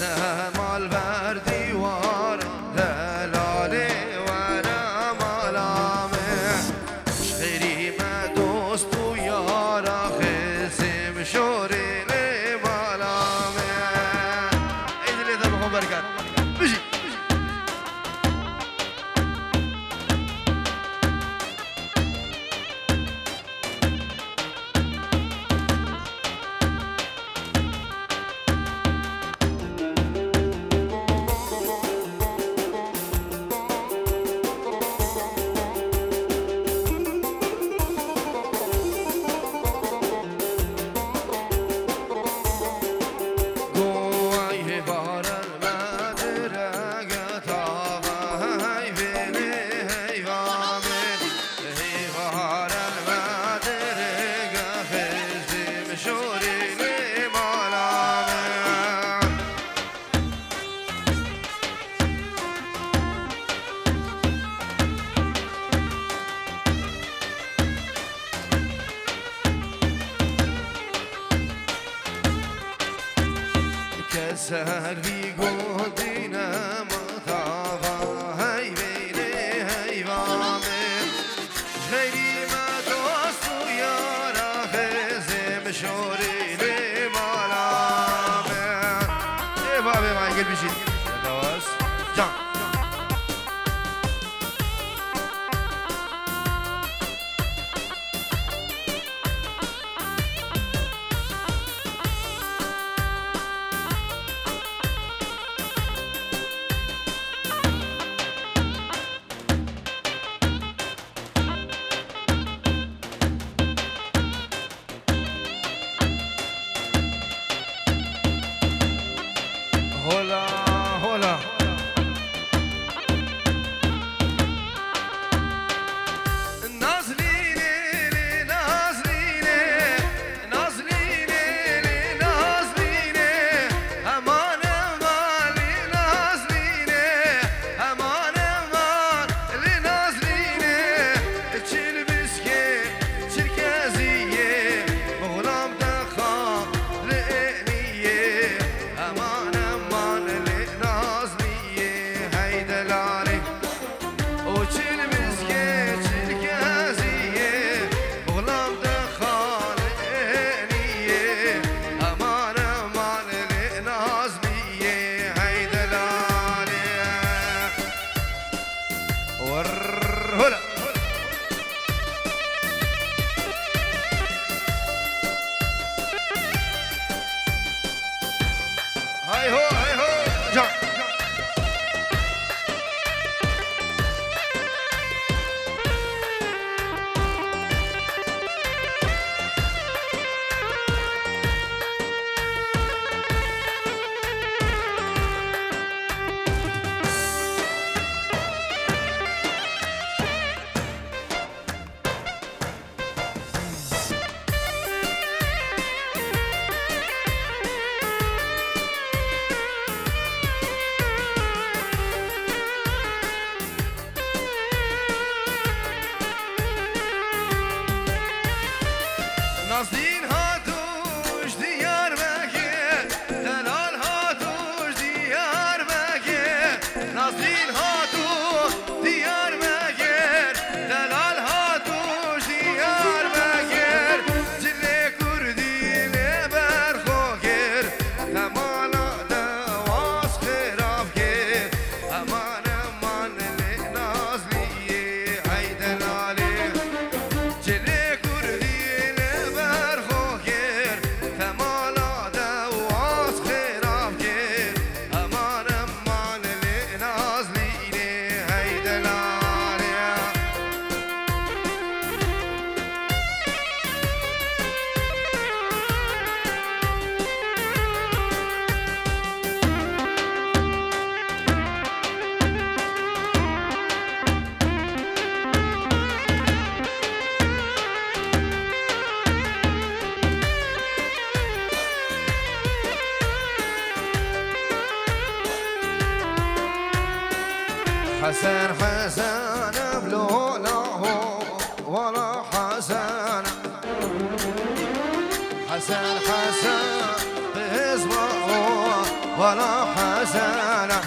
مال بر دیوار دلاله ورا مالامه خیری من دوست و یارا خسم شوری لی مالامه ایدی لیده بخون برکت بشی سهر بی گودینم تاوا هی بینه هی وامه خیلی ما دوست و یارا خزم شوری لی مالامه ای بابی من گل بشید دوست جان هلا هلا نازليني نازليني نازليني نازليني امان امان نازليني امان امان نازليني تشلبسكي تشركازيه غلام دخان لقنيه امان هاي هو هاي هو جان نازلين هاتوش ديار بكر دلال هاتوش ديار بكر نازلين هاتوش ديار بكر دلال هاتوش ديار بكر جلي كردي لبر خوكر تمالا دواس خراف كر امان امان نازلي هاي دلالي جلي حسن حسن بلونه ولا حسن حسن حسن باسمه ولا حسنة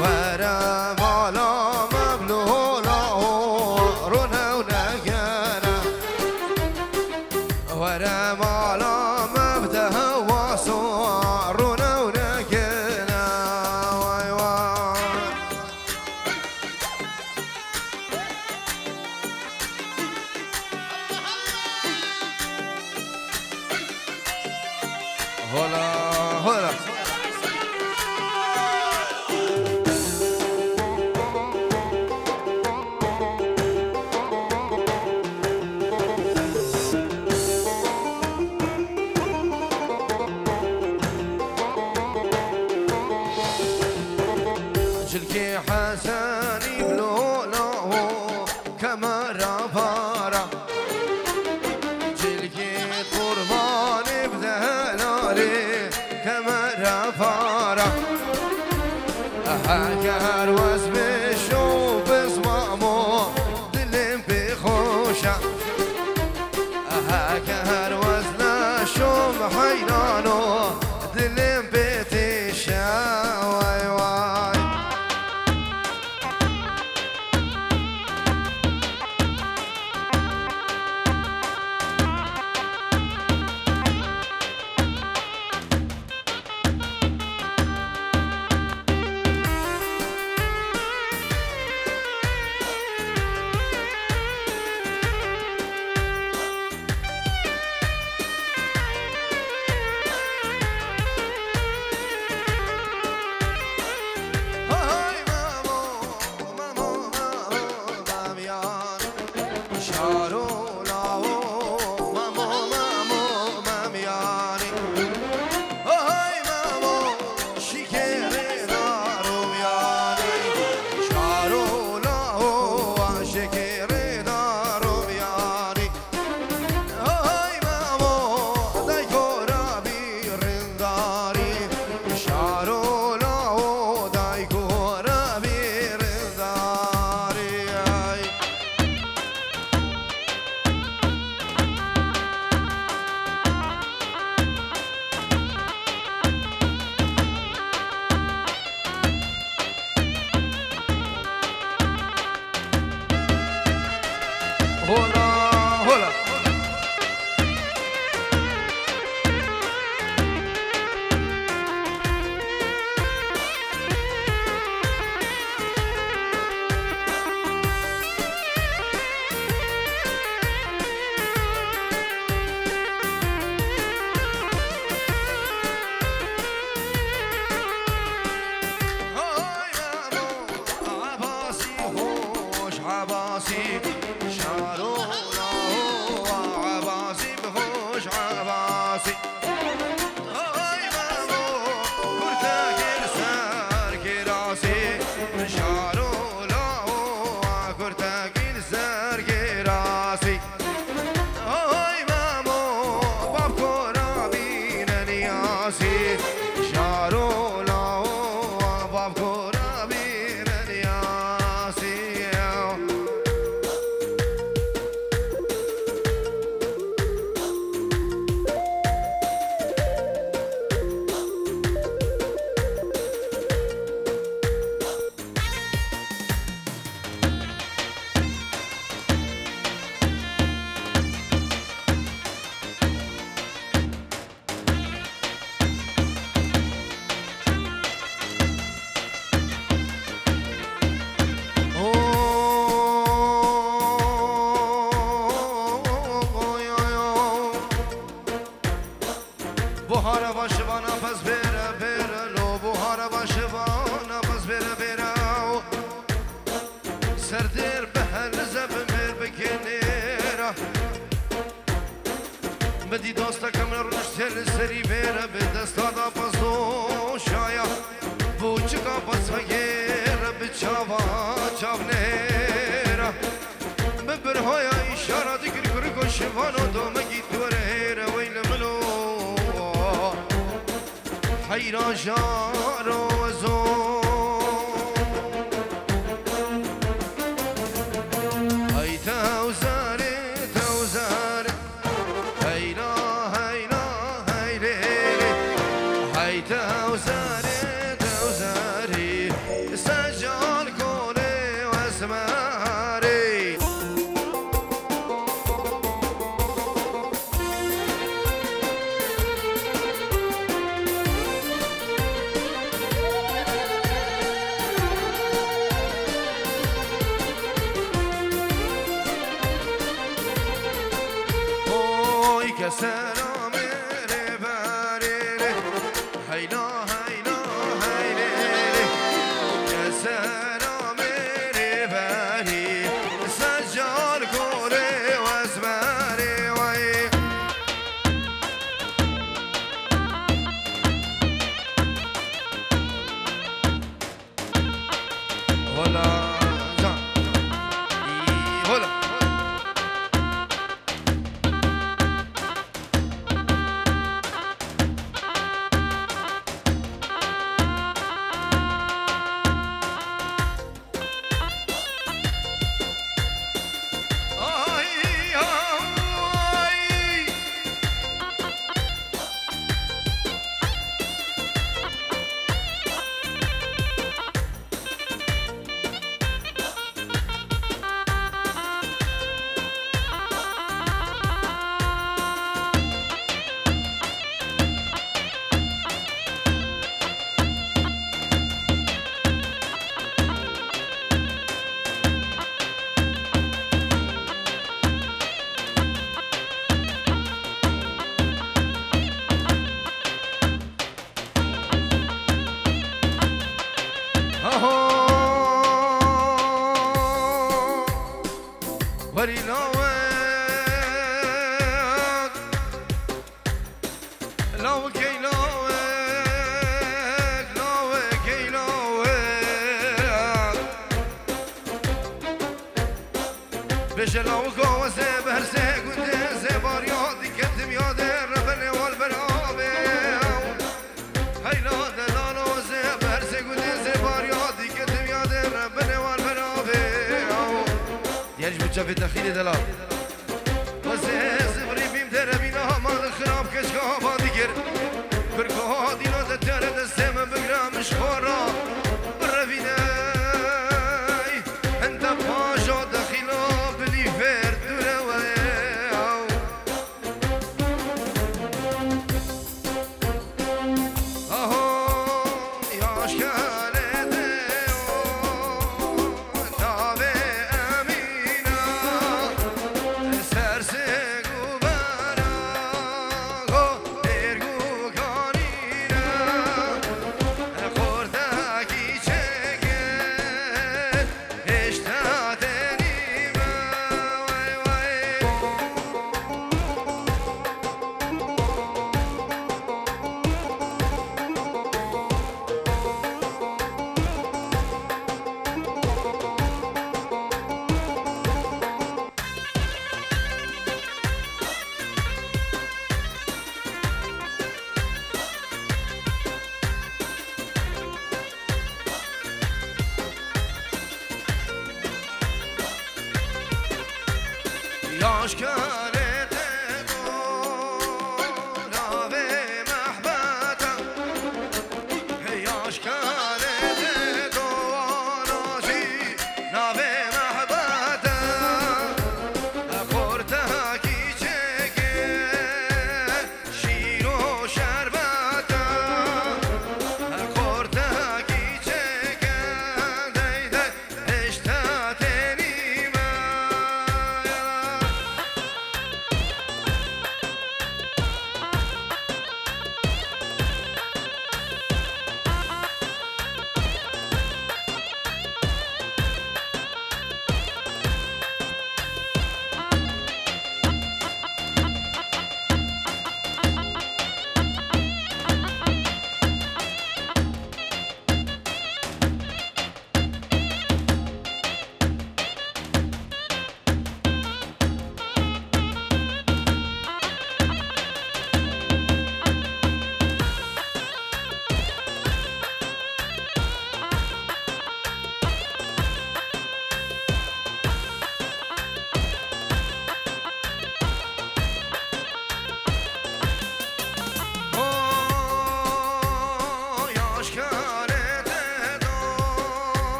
ورا مالا مبلولا رونا ونقنا ورا مالا مبده وصارونا ونقنا واي واي هلا هلا جلكي حساني بلوله كما رفارة جلكي قرباني بذلالي كما رفارة أحكر واسم الشوف اسمامو دلم بخوشة أحكر وزن الشوف حينانو دلم بتشا واي واي هلا هلا عباسي شارونا عباسي بخوش عباسي هاي مامو كرتاك السار كراسي شارونا كرتاك السار كراسي هاي مامو باب كرابين نياسي شارونا باب كرابين نياسي بوهارا باشه با نفس بره بره لو بوهارا باشه با نفس بره بره سردر به هل زب مر بکنیره بدی دوستا کمر روش تل سری بره به دستا دا پسو شایا بوچکا پس وگیره به چاوا چاو نیره ببرهای اشاره دیگر کرکو شوانو دومگی دوره ویل ملو حيران جار وزور هاي توزاري توزاري هيلا هيلا هيلي هاي سلام رباري هيلا هيلا هيلي يا سلام رباري سجل كوري واسماري وي ولا ولا وري لوك لوك لوك لوك لوك بش لوك وزبر سيقود زبار يادي كتم ياد الربن والبرابي هاي لا دلال وزبر سيقود زبار يادي كتم ياد الربن والبرابي يرجع بتشافي دخيلي دلال وزبري بيم دربينا ما خراب كشكا باديكر بركو دينا تتر دستم بقرا مش خورا بربيناي انت باجا دخيلا بلي فير دروي اهو يا اشكال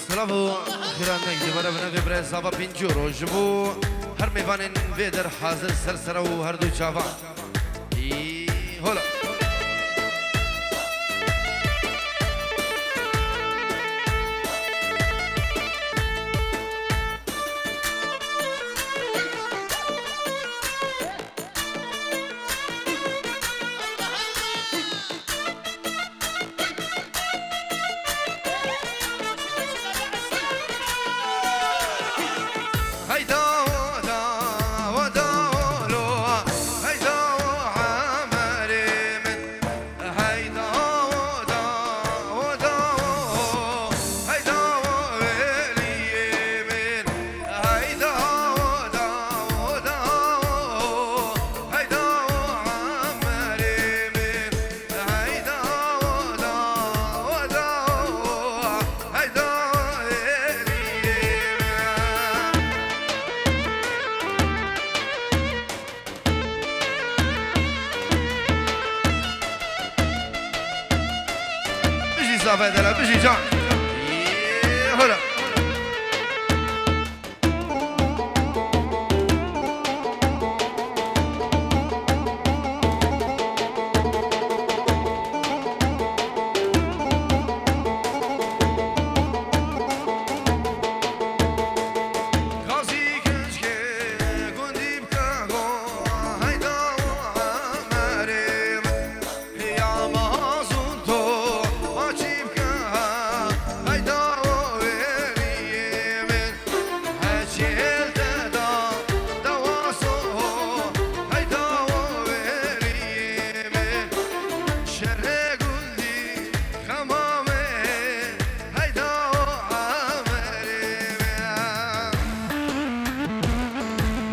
سلافو خیران نگی برای بنوی برای صابا پینجو رو جبو هر میوانین ویدر حاضر سرسره و هر دو چاوان هلا بدلا بشي جان هلا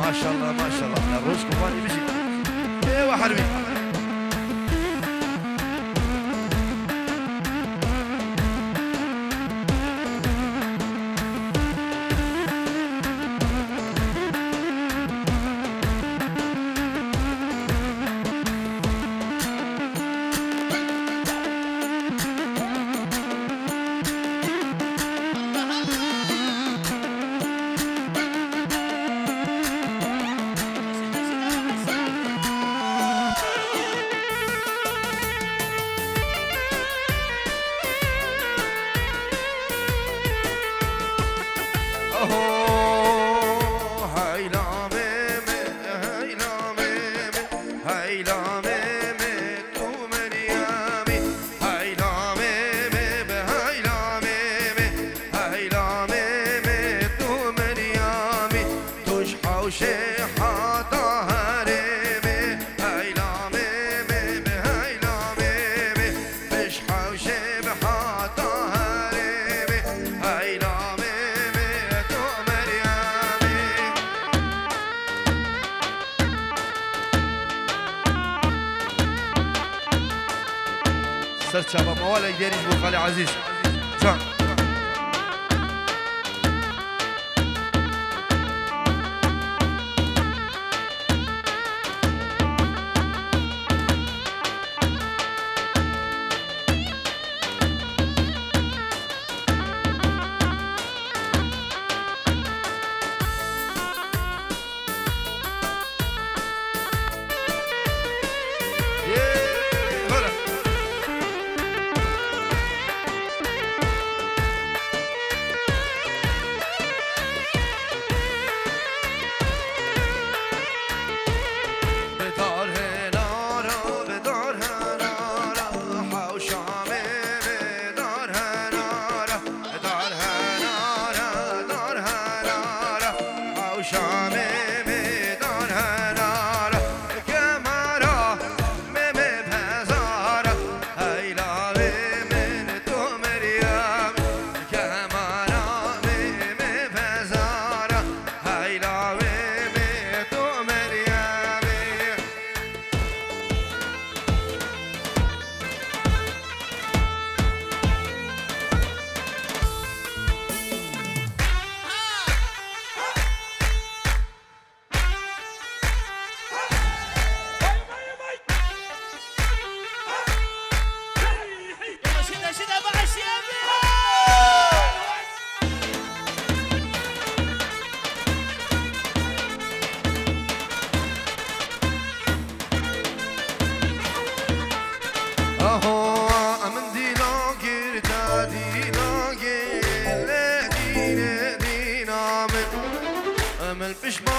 ما شاء الله ما شاء الله الروس كفاني مشي ايوه حربي سر شباب موالك ديريش بو خالي عزيز جان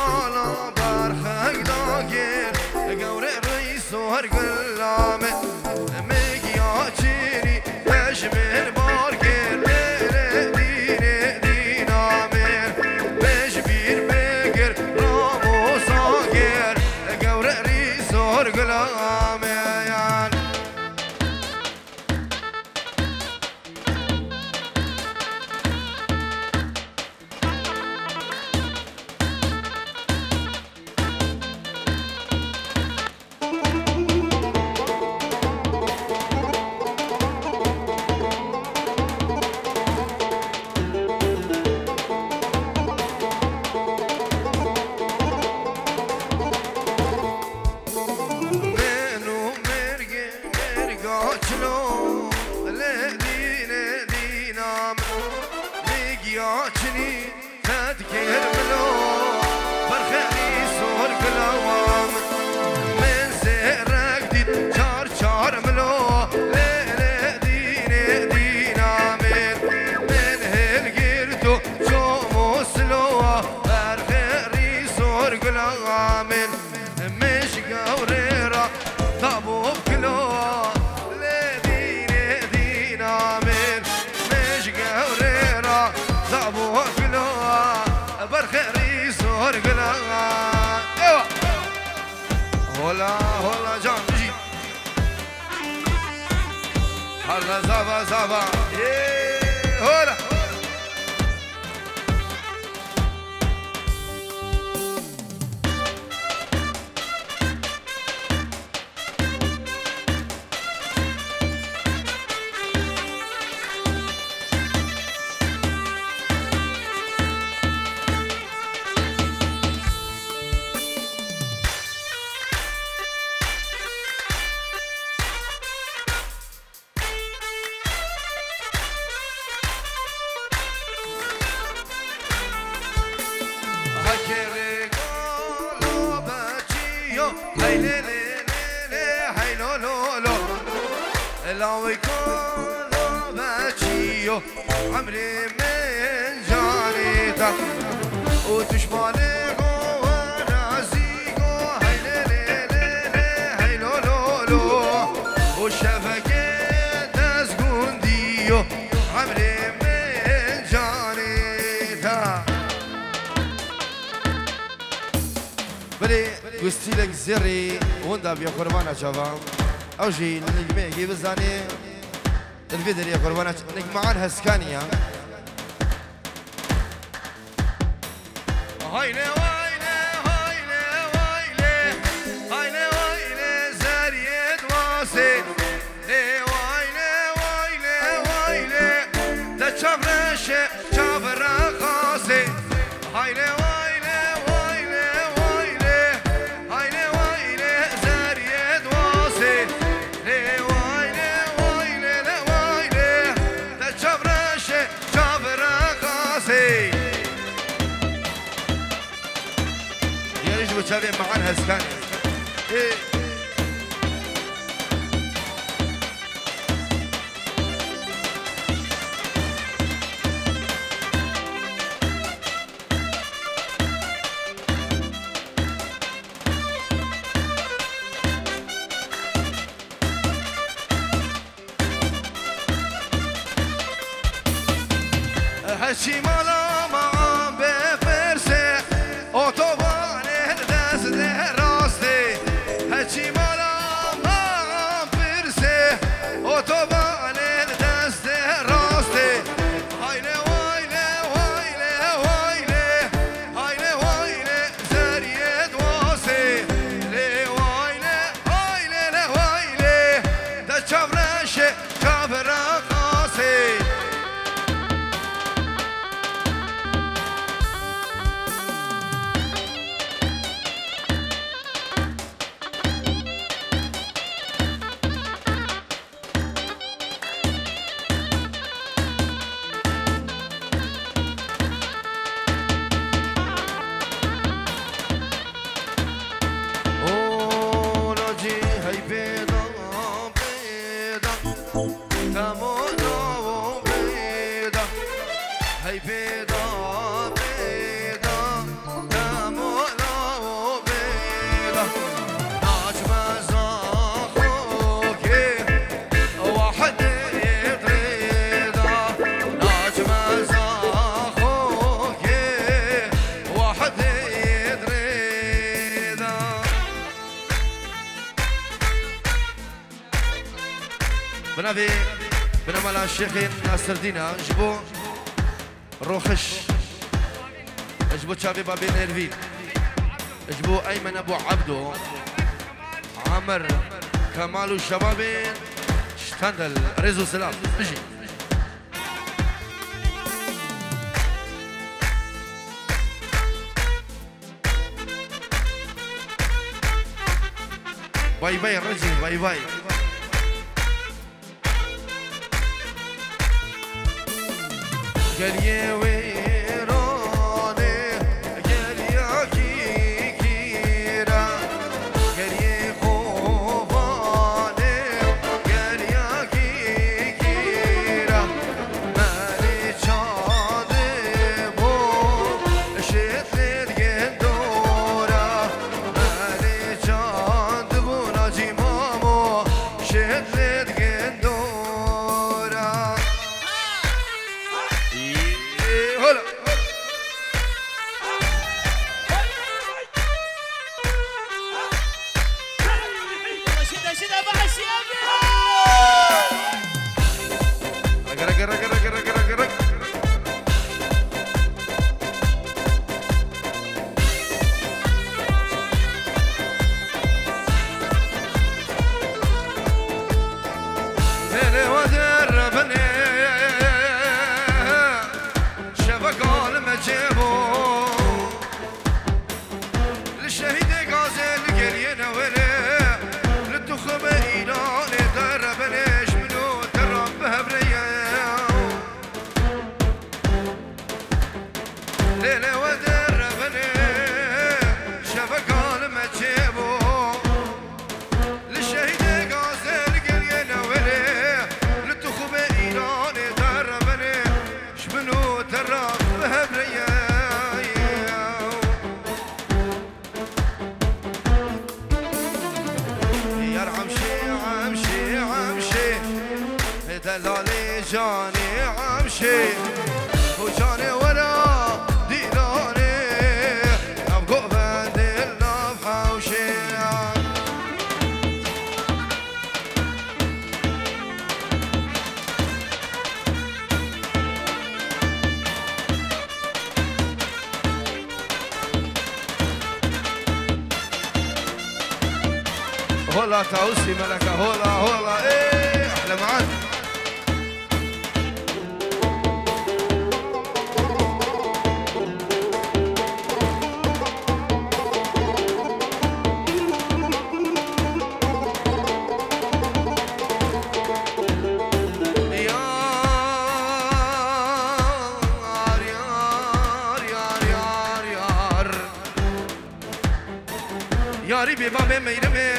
مالا برخک داگر گوره رئیس و هر گلامه مگیا چینی هشمر بارگر لیره دینه دینامر بش بیر بگر رامو ساگر گوره رئیس و هر گلامه هلا جان بجي هلا زابا زابا هلا عمري من جانيتا وتشمالي جوا راسيكو هاي لي هاي لو لو لو والشفقة تسكن ديو عمري من جانيتا بلي قستي لك زري وندا بيا قربانا شباب او جي نجمي بزاني الفيديو يا قربانات نجمعان هسكانيا هايلي هايلي هايلي هايلي هايلي هايلي زريد واسي لي هايلي هايلي هايلي ده شابرش شابر قاسي هايلي هايلي هايلي هايلي هايلي هايلي زريد واسي لي وشابين معانا هسكاني هشي مالا ما بفرسه اوتوبان راسته هشي مالا ما بفرسه اوتوبان دست راسته هايله وايله وايله وايله هايله وايله زريد واسه لي وايله هايله وايله ده چاورش چاور قاسه بنابي بنمالا الشيخ ناصر دينا جبو روخش جبو تشافي بابي نيرفين جبو ايمن ابو عبدو عامر كمال الشبابين شتندل ريزو سلام بيجي باي باي رجل باي باي قال ويراني قال يا كيكيرا قال خوفاني قال يا كيكيرا مالي شادبو شيت للقندورة مالي شادبو ناجي مامو شيت للقندورة دلالي جاني عمشي وجاني ورا ديراني ابقوا بدل نفحة وشيعان هولا تاوسي ملكة هولا هولا ايه احلى معاك ياري ببابي ميرمي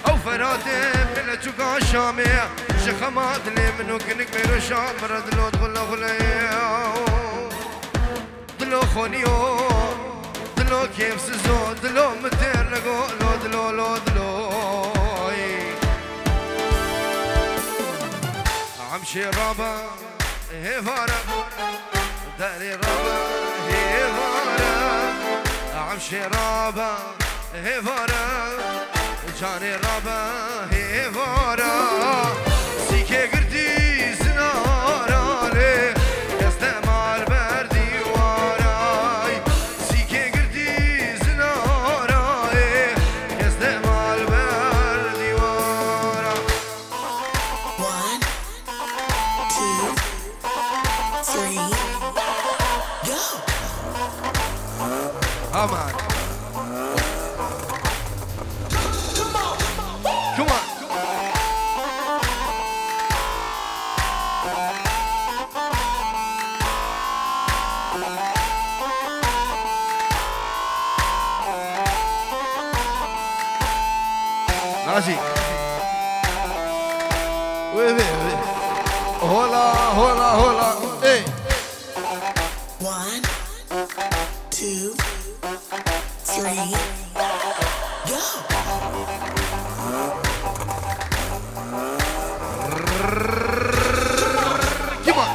او فراتي بلا تشوكا شامي شخمات لي منو كنك ميرو شام مرد لو دخل خليو دلو خونيو دلو كيف سزو دلو متير لقو لو دلو لو دلو عمشي رابا هفارا داري رابا هفارا عمشي رابا هفارا جاني رابا هفارا سيكي قردي زنارالي يستمال بردي واراي سيكي قردي زنارالي يستمال بردي وارا 1 2 3 go Aman. Come on. Nazi. Hola, hola, hola. Hey. 1 2 3 go Come on.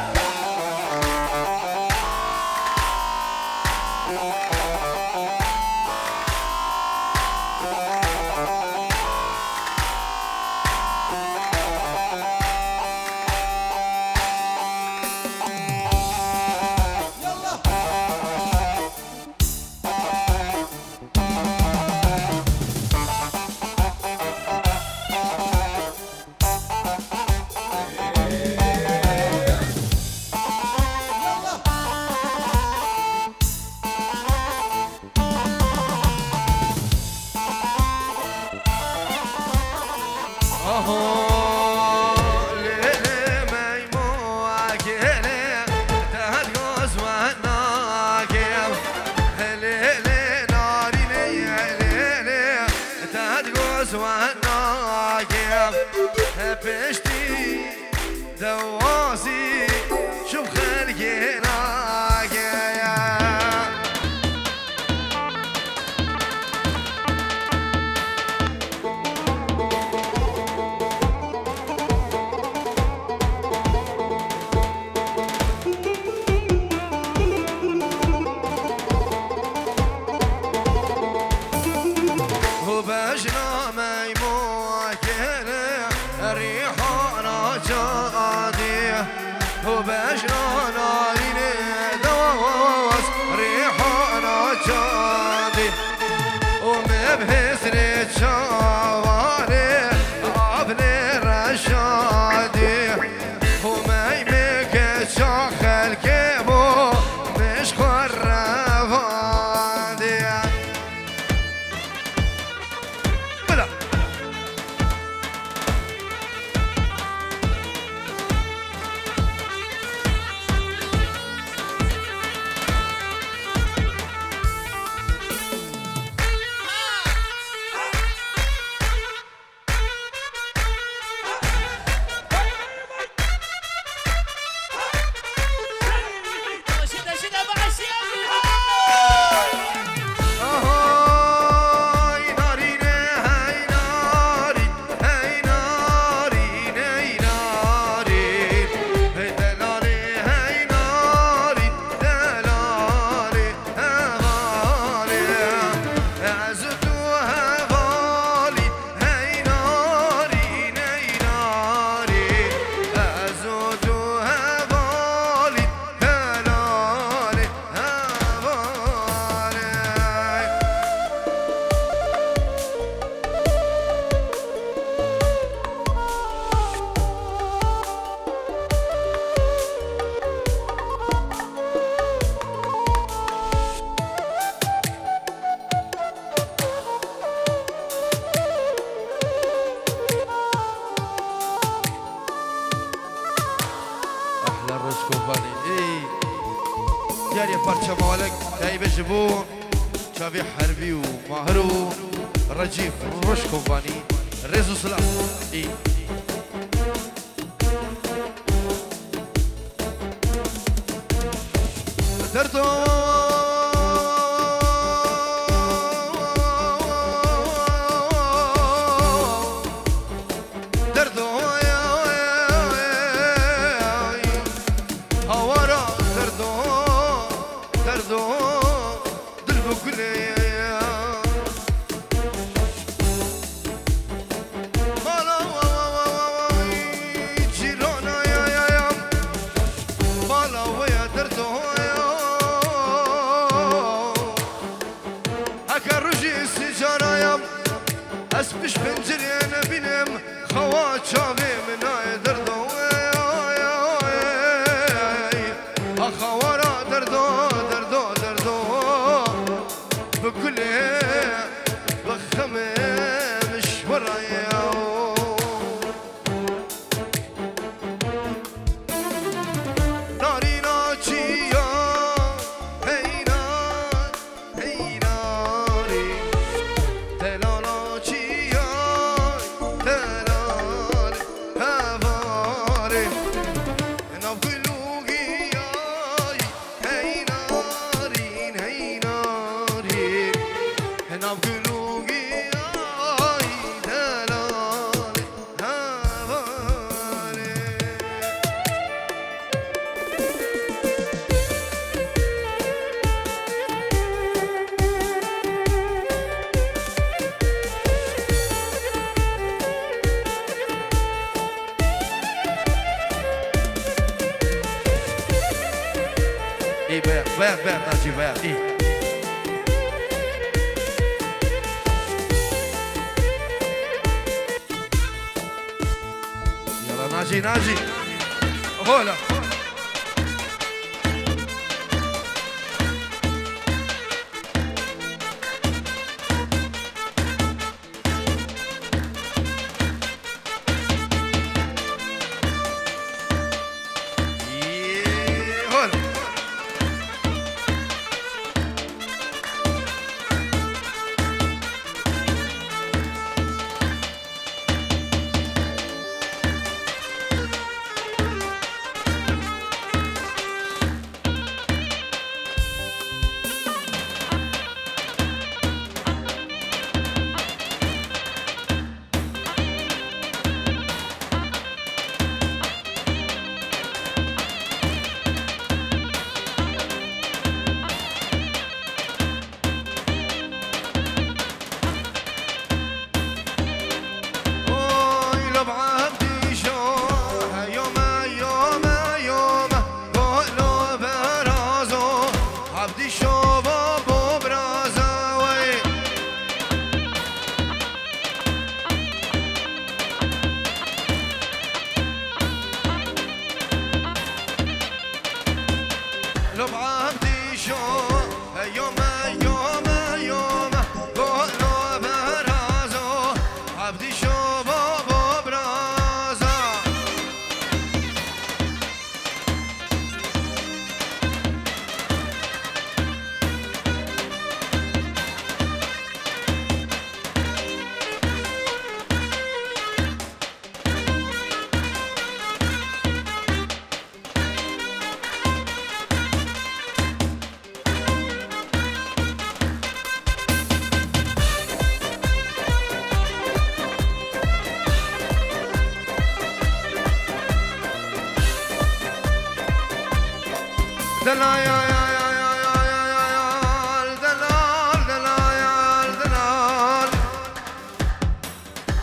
وتوانايم بشتي دوازي شوف خلقنا جبون شافي حربي ومهرو رجيف رش كوباني ريزو سلام اي دردو اسبش بنجري انا بنم خوات شافي من دردو اخوارا دردو دردو دردو بكل بخم مش ورايا ناري ناجيا هي نار هي ناري بيع ناجي بيع ايه يلا ناجي ناجي هولا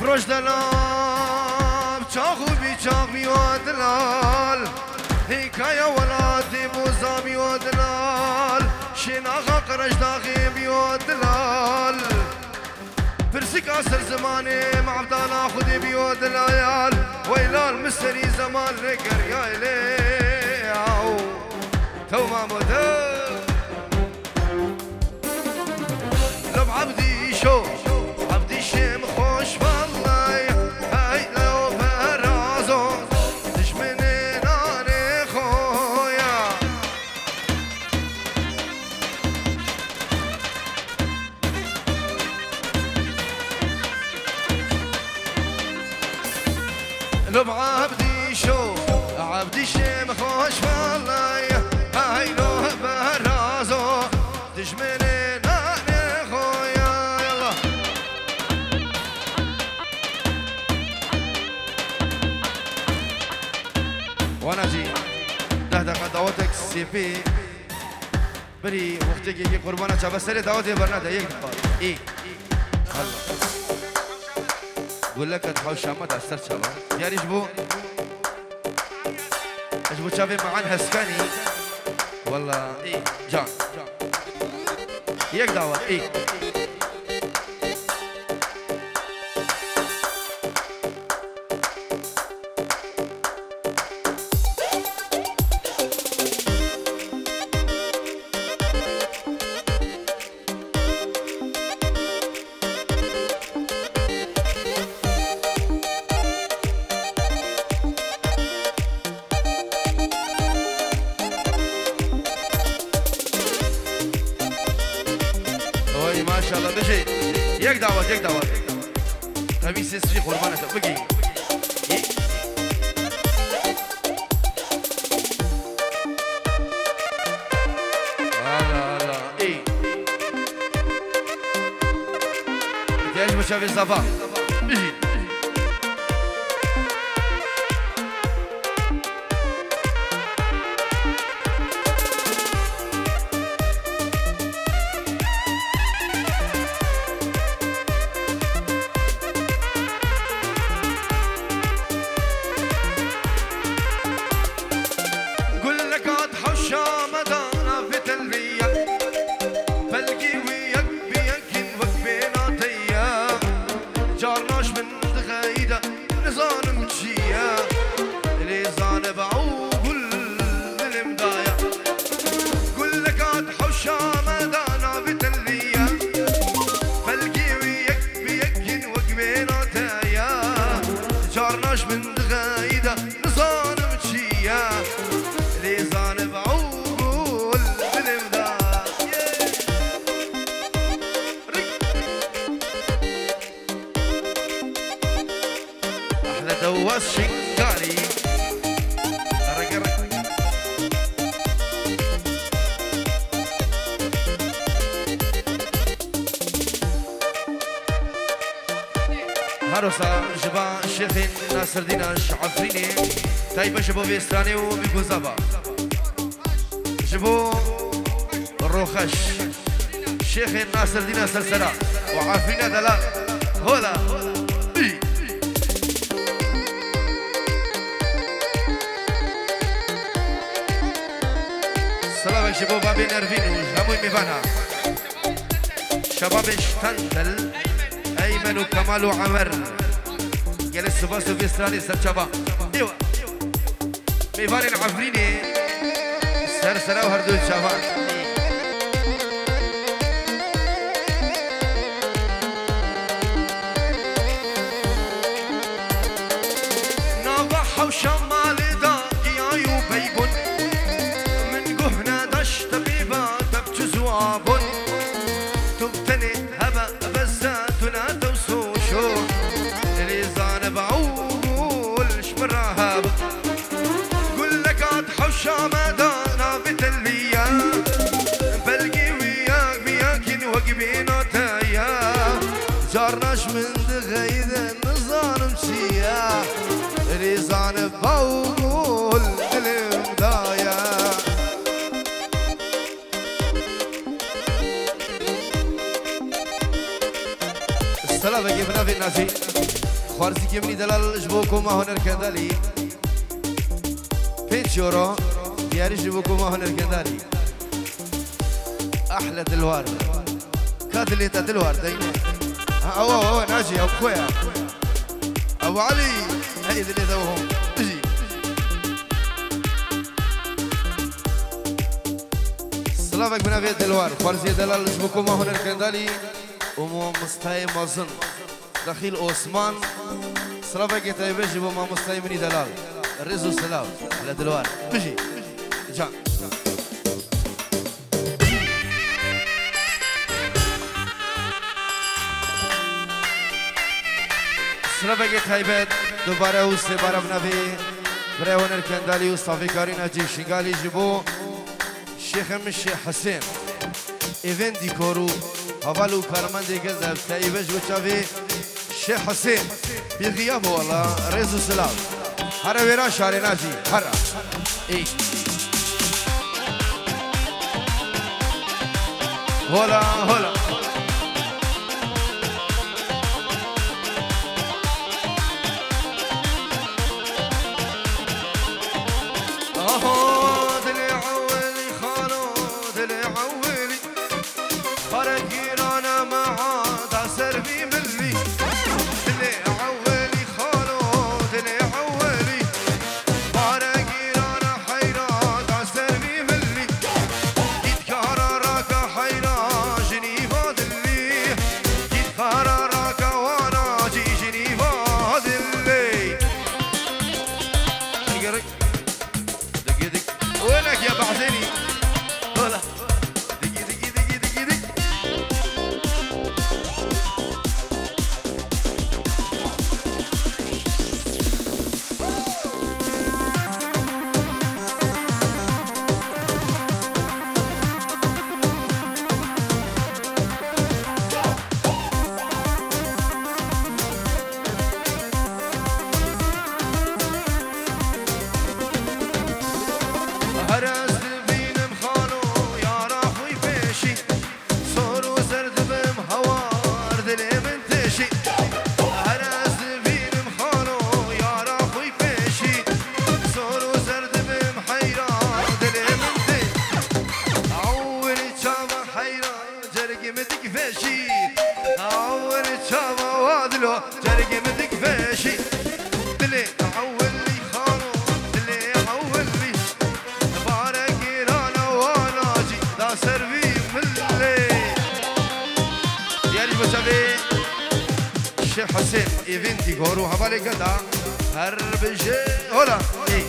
بروش دلال چاخو بی چاخی و دلال هیکایا ولادی بوزامی و دلال شناخا قرش داخی بی و دلال برسك عصر زماني مع عبدالله خدي بي و دلال ويلال مستري زمان لقر يا إلي تو ما مدى لب عبدي شو عبدي شم خوش والله هاي لو برازو دشمني ناني خويا لب عبدي شو عبدي شم خوش والله هاي لو برازو دشمني ناني خويا يلا وانا جي ده دعوتك سي بي بري وقتك يجي قربانا شابه سري دعوتي برنا ده يك دفار ايه خلا قول لك تحاول شامات أثر شابه يعني جبو شابه معان هسكاني والله ايه جان يك دعوة ايه ما شاء الله بشي يك دعوة تبي سيسري قربانة بقي هلا ايه احتياج مشابه الزفاف بيجي دواس شنقاري هروسا جبا الشيخ ناصر الدين الشعفريني تايبه جبو بيستراني وبيكوزابا جبو الروخش الشيخ ناصر الدين السلسلة وعافينا دلال هولا سلام شباب بابي نرفين وجاموي ميفانا شباب اشتندل ايمن وكمال وعمر جلس باسو في استرالي سر شباب ايوه ميفاني عفريني سر سرا وهردو شباب نضح وشمال داقي عيوب بيبون جواب تبتني هبا بزات ولا توسوشو ليزان بعول شمرهاب قول لك عطحوشا مدانا بتلبية بلقي وياك بياكين وقبينا تايا جارناش من دغيد نظام مسيا ليزان بعول الامدايا سلامك يا بنافي الناسي خوارزي كيمني دلال جبوكو ما هنر كندالي 5 يورو دياري جبوكو ما هنر كندالي احلى دلوار كاتلي تا دلوار دايما او ناجي او خويا ابو علي هاي اللي ذوهم اجي سلامك بنافي دلوار خوارزي دلال جبوكو ما هنر كندالي ومو مستاي مازن دخيل اوسمان سلامك يا طيب جيبوا ما مستاي مني دلال الرزو سلام على دلوار بجي جان سلامك يا طيبات دوباره وسباره بنافي بريون الكندالي وصافي كارينا جي شنغالي جيبو الشيخ مشي حسين ايفن ديكورو هوالو كارماندي كذاب تايبج وشافي الشيخ حسين بغيابه والله رزو سلام هرا ويرا شاري ناجي هرا اي هولا هولا حسين ايفنتي غورو حوالي كذا هربجي هولا اي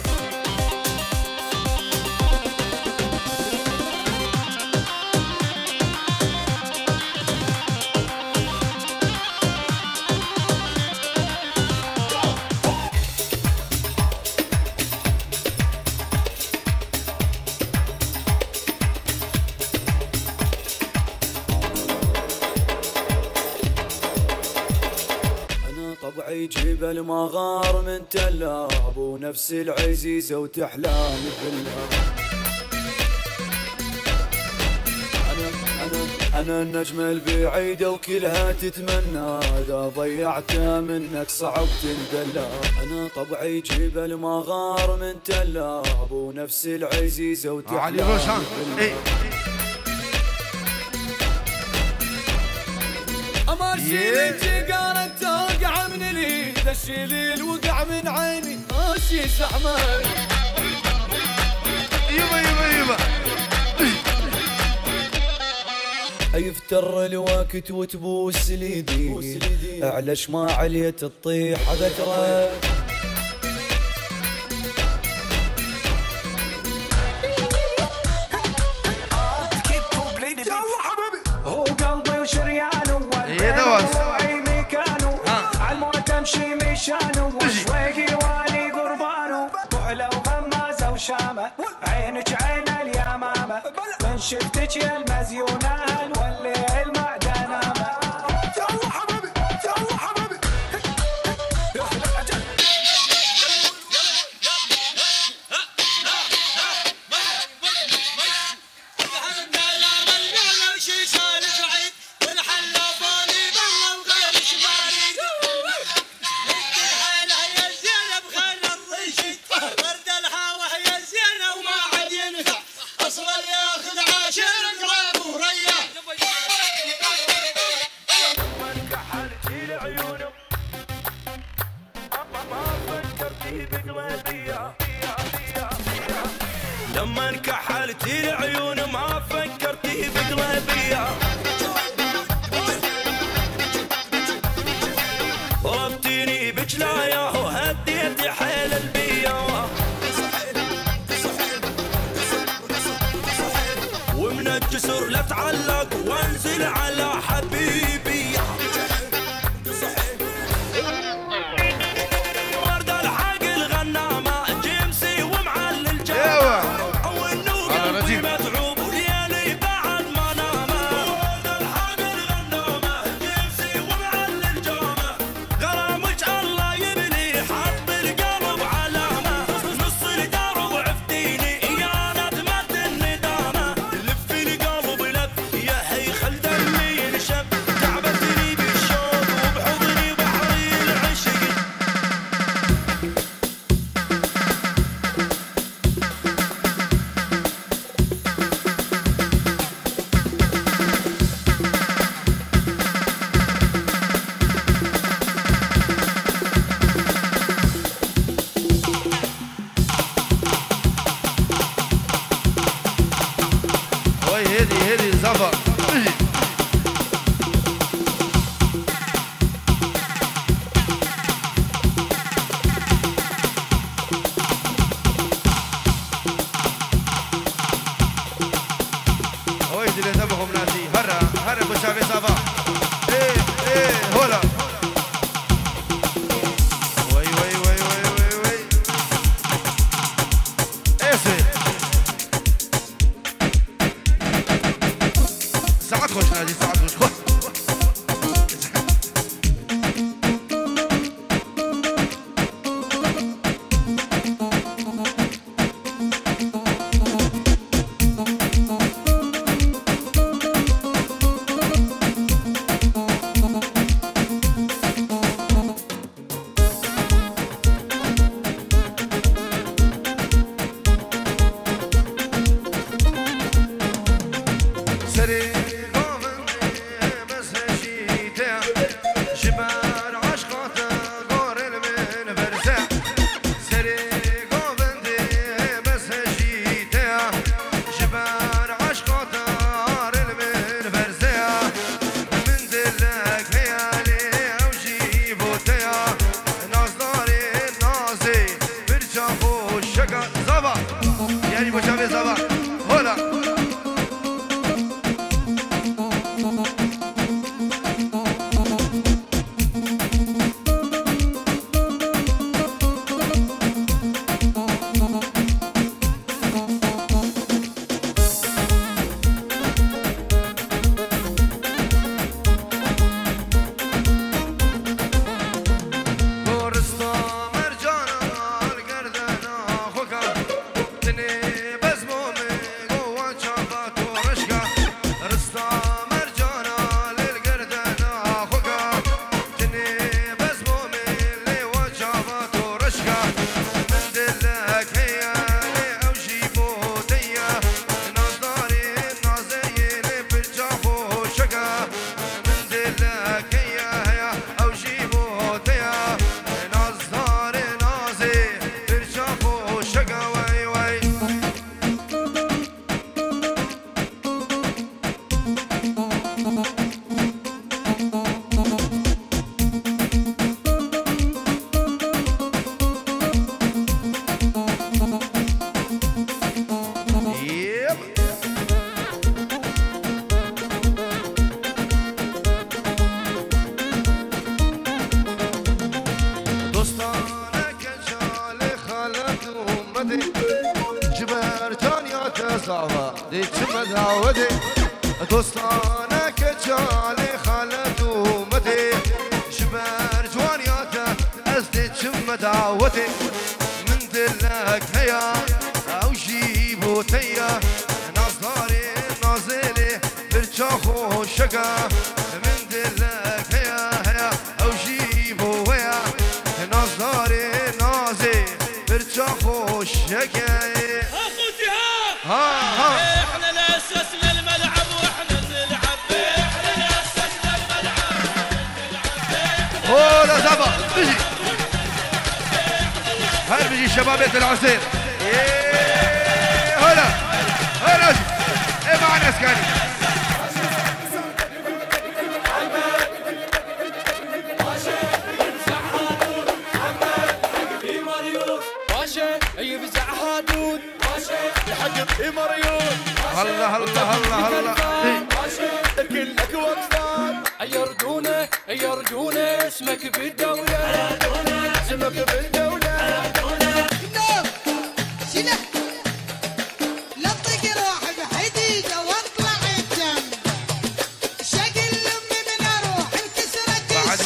طبعي جبل مغار من تلاب ونفس العزيزة وتحلام بالله أنا النجم البعيدة وكلها تتمنى إذا ضيعتها منك صعب تندلى أنا طبعي جبل مغار من تلاب ونفس العزيزة وتحلام بالله أماشي جيجارة توقع من اليد الشليل وقع من عيني ماشي زحمة يبا يبا يبا يفتر الوقت وتبوس ليدي أعلى شماع عليت تطيح ذكرى عينك عين اليمامة من شفتك يا المزيونة نولي المعدنامة يلا حبيبي يلا حبيبي العيون ما فكرتي بقلبي لما انكحلتي العيون ما فكرتي بقلبي ربطيني بجلايا وهديت حيل البيا ومن الجسر لا تعلق وانزل على حبيبي ورد الحق الغنامة جيمسي ومعل الجامع والنوبي متعوب وليالي بعد ما نامه ورد الحق الغنامة جيمسي ومعل الجامع غرامك الله يبني حط القلب علامة نص الدار وعفتيني يا ندمة الندامة لف القلب لف يا هي خل دمي ينشف تعبتني بالشوق وبحضني بحري العشق وي هدي زفر وي دي اللي ذبحوا مناسي هرا بشافي صفا ايه هولا وي اسي ساعات خوش نادي ساعات خوش سري يعني مشابه صباح هلا دي تمد عودي دوستانك جالي خالد ومدي جبر جوانياته أزدي تمد عودي من دلك هيا أو جيبو تيا نظاري نازلي برشاخو شقا من دلك هيا أو جيبو هيا نظاري نازي برشاخو شقا احنا اسسنا الملعب واحنا نلعب احنا اسسنا الملعب هولا زبا بيجي هاي بيجي شبابية العسير هلا هلا ايه معنا اسكاني هلا هلا هلا هلا كلك وقفان يردونه يردونه اسمك بالدولة اسمك بالدولة شنو لطق روح بحديده واطلع الجنب شقل امي من اروح انكسرت بعد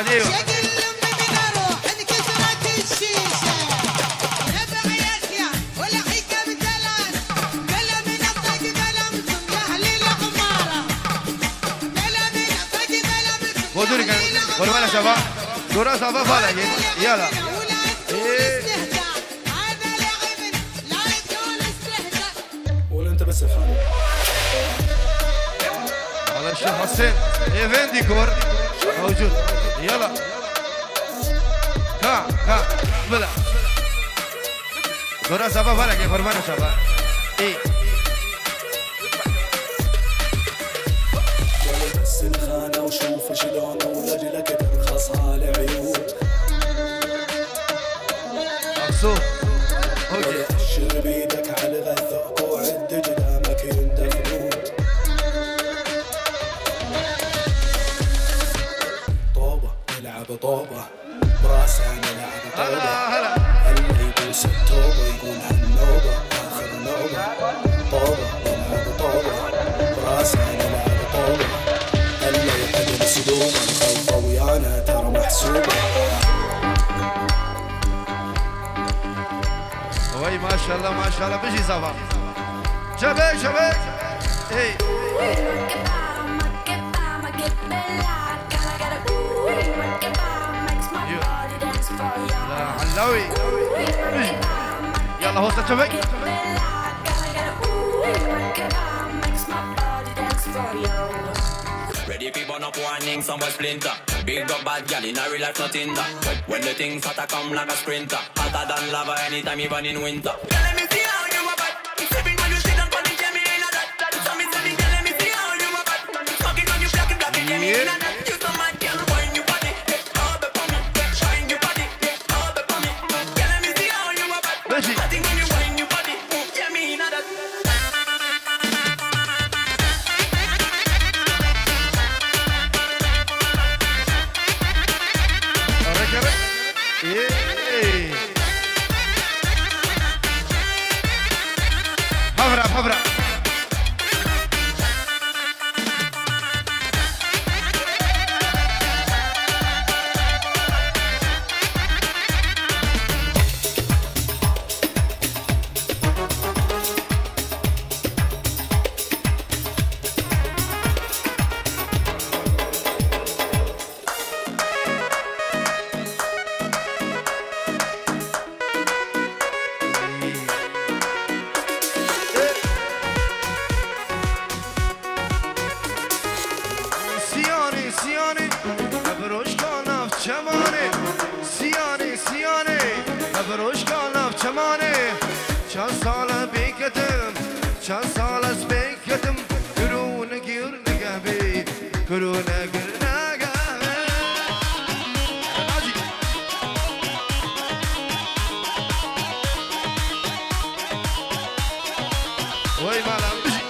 ايوه شقل امي من اروح انكسرت الشيشه نبع يحيى ولحقه بثلاث بلا من الطق بلا من اهل العماره بلا من الطق بلا من ودوري كان ورمانا شباب دورا صافا فالا يلا قول انت بس الحال هذا الشيخ حسين ايفين ديكور موجود يلا كا بلا دورا صافا فالا كيف ورمانا شباب ايه بس الخانه وشوف شلون ولجلك ترخصها لعيون مبسوط اوكي اشر بيدك على غثك وعد قدامك يندفنون طوبه نلعب طوبه براسه نلعب طوبه هلا اللي يبوس التوبه يقول هالنوبه اخر نوبه طوبه نلعب طوبه براسه نلعب طوبه اللي يعدل سدومه الخلطه ويانا ترى محسوبه وي ما شاء الله بيجي صافا شباب ايه لا علاوي بيجي يلا هو شباب Ready people up warning, somewhere splinter. Big up bad gal in a real life, nothing that. When the things hotter come like a sprinter. Hotter than lava anytime, even in winter. Girl, let me see how you a bad. Stepping on you sit down, punish me in a that. So me say, girl, let me see how you a bad. Smoking on you, blacking, get me in a that. You so mad, girl, wine your body. All the for me, shine your body. All the for me. Girl, let me see how you a bad. Nothing when you wine your body. Get me in a that. حفرة سیانی بروش کانف چمانه سیانی بروش کانف چمانه چند سال بیکتم چند سال از بیکتم کرون گیر نگهبی کرون گیر نگهبی وای مالم بشی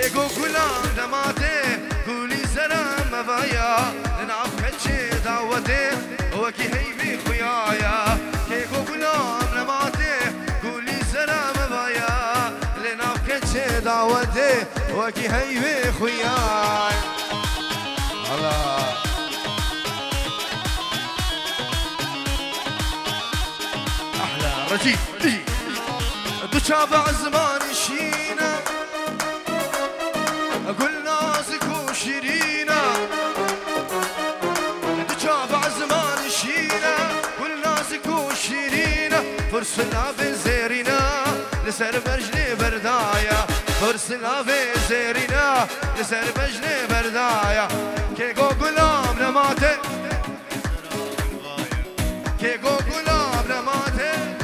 كيكو كلام نماتي كولي سلام مبايا لنعف كتشي دعوتي وكي هيبي خويايا كيكو كلام نماتي كولي سلام مبايا لنعف كتشي دعوتي وكي هيبي خويايا الله احلى رجيب تشابع زمان شينا اقول نازك وشيرينا تشابع زمان شينا كل نازك وشيرينا فرسنا بزيرنا لسر بجني بردايا فرسنا بزيرنا لسر بجني بردايا كيكو غلام نماتي كيكو غلام نماتي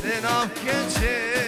لنام كنشي